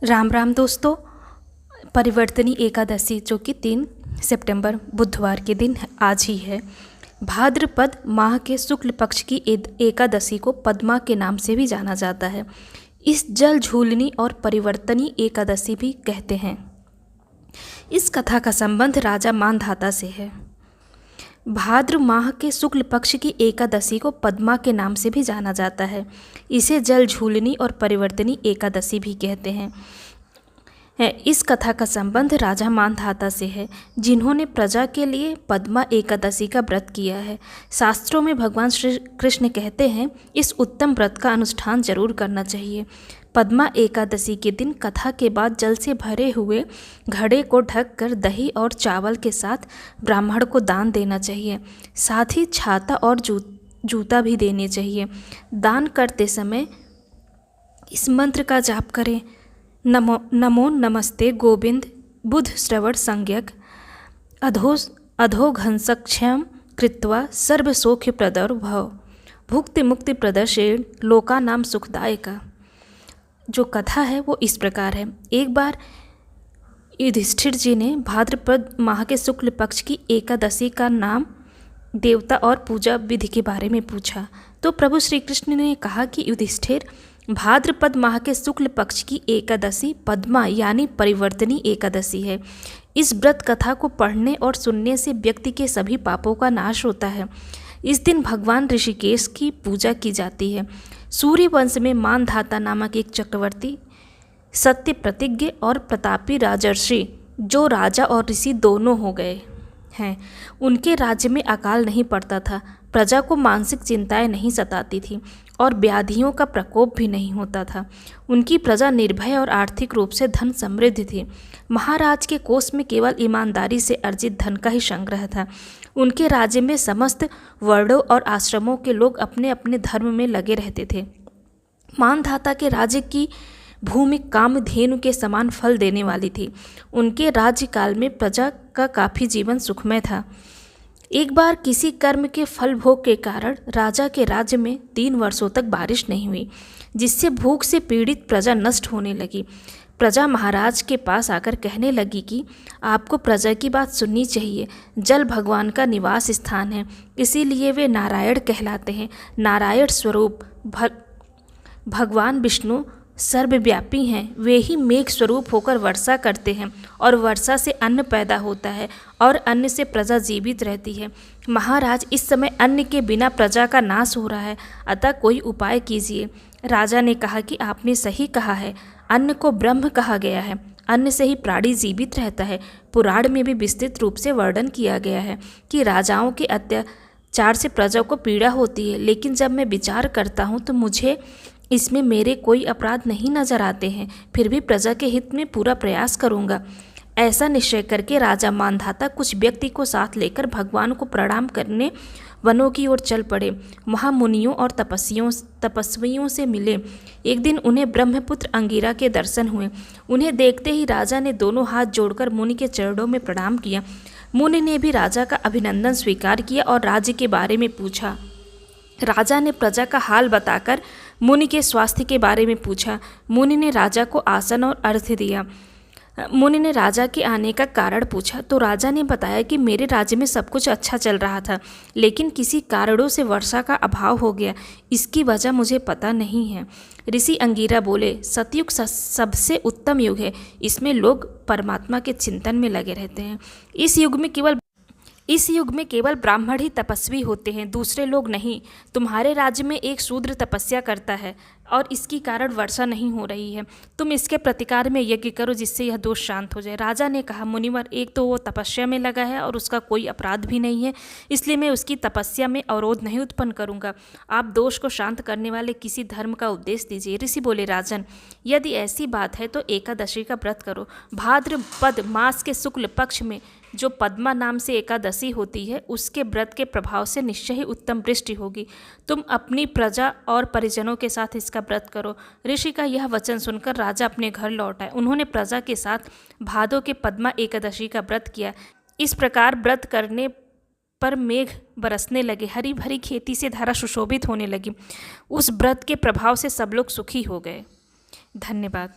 राम राम दोस्तों। परिवर्तनी एकादशी जो कि 3 सितंबर बुधवार के दिन आज ही है। भाद्रपद माह के शुक्ल पक्ष की एकादशी को पद्मा के नाम से भी जाना जाता है। इस जल झूलनी और परिवर्तनी एकादशी भी कहते हैं। इस कथा का संबंध राजा मानधाता से है। भाद्र माह के शुक्ल पक्ष की एकादशी को पद्मा के नाम से भी जाना जाता है। इसे जल झूलनी और परिवर्तनी एकादशी भी कहते हैं। इस कथा का संबंध राजा मानधाता से है, जिन्होंने प्रजा के लिए पद्मा एकादशी का व्रत किया है। शास्त्रों में भगवान श्री कृष्ण कहते हैं, इस उत्तम व्रत का अनुष्ठान जरूर करना चाहिए। पद्मा एकादशी के दिन कथा के बाद जल से भरे हुए घड़े को ढककर दही और चावल के साथ ब्राह्मण को दान देना चाहिए। साथ ही छाता और जूता भी देने चाहिए। दान करते समय इस मंत्र का जाप करें, नमो नमस्ते गोविंद बुध श्रवण संज्ञक अधोघंसक्षम कृत्वा सर्वसौख्य प्रदर भव भुक्ति मुक्ति प्रदर्शेण लोका नाम सुखदायका। जो कथा है वो इस प्रकार है। एक बार युधिष्ठिर जी ने भाद्रपद माह के शुक्ल पक्ष की एकादशी का नाम, देवता और पूजा विधि के बारे में पूछा तो प्रभु श्री कृष्ण ने कहा कि युधिष्ठिर, भाद्रपद माह के शुक्ल पक्ष की एकादशी पद्मा यानी परिवर्तनी एकादशी है। इस व्रत कथा को पढ़ने और सुनने से व्यक्ति के सभी पापों का नाश होता है। इस दिन भगवान ऋषिकेश की पूजा की जाती है। सूर्य वंश में मानधाता नामक एक चक्रवर्ती सत्य प्रतिज्ञ और प्रतापी राजर्षि, जो राजा और ऋषि दोनों हो गए हैं, उनके राज्य में अकाल नहीं पड़ता था। प्रजा को मानसिक चिंताएं नहीं सताती थी और व्याधियों का प्रकोप भी नहीं होता था। उनकी प्रजा निर्भय और आर्थिक रूप से धन समृद्ध थी। महाराज के कोष में केवल ईमानदारी से अर्जित धन का ही संग्रह था। उनके राज्य में समस्त वर्णों और आश्रमों के लोग अपने अपने धर्म में लगे रहते थे। मानधाता के राज्य की भूमि कामधेनु के समान फल देने वाली थी। उनके राज्यकाल में प्रजा का काफ़ी जीवन सुखमय था। एक बार किसी कर्म के फल भोग के कारण राजा के राज्य में 3 वर्षों तक बारिश नहीं हुई, जिससे भूख से पीड़ित प्रजा नष्ट होने लगी। प्रजा महाराज के पास आकर कहने लगी कि आपको प्रजा की बात सुननी चाहिए। जल भगवान का निवास स्थान है, इसीलिए वे नारायण कहलाते हैं। नारायण स्वरूप भगवान विष्णु सर्वव्यापी हैं। वे ही मेघ स्वरूप होकर वर्षा करते हैं और वर्षा से अन्न पैदा होता है और अन्न से प्रजा जीवित रहती है। महाराज, इस समय अन्न के बिना प्रजा का नाश हो रहा है, अतः कोई उपाय कीजिए। राजा ने कहा कि आपने सही कहा है। अन्न को ब्रह्म कहा गया है। अन्न से ही प्राणी जीवित रहता है। पुराण में भी विस्तृत रूप से वर्णन किया गया है कि राजाओं के अत्याचार से प्रजा को पीड़ा होती है, लेकिन जब मैं विचार करता हूँ तो मुझे इसमें मेरे कोई अपराध नहीं नजर आते हैं। फिर भी प्रजा के हित में पूरा प्रयास करूँगा। ऐसा निश्चय करके राजा मानधाता कुछ व्यक्ति को साथ लेकर भगवान को प्रणाम करने वनों की ओर चल पड़े। वहाँ मुनियों और तपस्वियों से मिले। एक दिन उन्हें ब्रह्मपुत्र अंगिरा के दर्शन हुए। उन्हें देखते ही राजा ने दोनों हाथ जोड़कर मुनि के चरणों में प्रणाम किया। मुनि ने भी राजा का अभिनंदन स्वीकार किया और राज्य के बारे में पूछा। राजा ने प्रजा का हाल बताकर मुनि के स्वास्थ्य के बारे में पूछा। मुनि ने राजा को आसन और अर्घ्य दिया। मुनि ने राजा के आने का कारण पूछा तो राजा ने बताया कि मेरे राज्य में सब कुछ अच्छा चल रहा था, लेकिन किसी कारणों से वर्षा का अभाव हो गया। इसकी वजह मुझे पता नहीं है। ऋषि अंगिरा बोले, सतयुग सबसे उत्तम युग है। इसमें लोग परमात्मा के चिंतन में लगे रहते हैं। इस युग में केवल ब्राह्मण ही तपस्वी होते हैं, दूसरे लोग नहीं। तुम्हारे राज्य में एक शूद्र तपस्या करता है और इसकी कारण वर्षा नहीं हो रही है। तुम इसके प्रतिकार में यज्ञ करो, जिससे यह दोष शांत हो जाए। राजा ने कहा, मुनिवर, एक तो वो तपस्या में लगा है और उसका कोई अपराध भी नहीं है, इसलिए मैं उसकी तपस्या में अवरोध नहीं उत्पन्न करूंगा। आप दोष को शांत करने वाले किसी धर्म का उपदेश दीजिए। ऋषि बोले, राजन, यदि ऐसी बात है तो एकादशी का व्रत करो। भाद्रपद मास के शुक्ल पक्ष में जो पद्मा नाम से एकादशी होती है, उसके व्रत के प्रभाव से निश्चय ही उत्तम वृष्टि होगी। तुम अपनी प्रजा और परिजनों के साथ इसका व्रत करो। ऋषि का यह वचन सुनकर राजा अपने घर लौट आए। उन्होंने प्रजा के साथ भादों के पद्मा एकादशी का व्रत किया। इस प्रकार व्रत करने पर मेघ बरसने लगे। हरी भरी खेती से धारा सुशोभित होने लगी। उस व्रत के प्रभाव से सब लोग सुखी हो गए। धन्यवाद।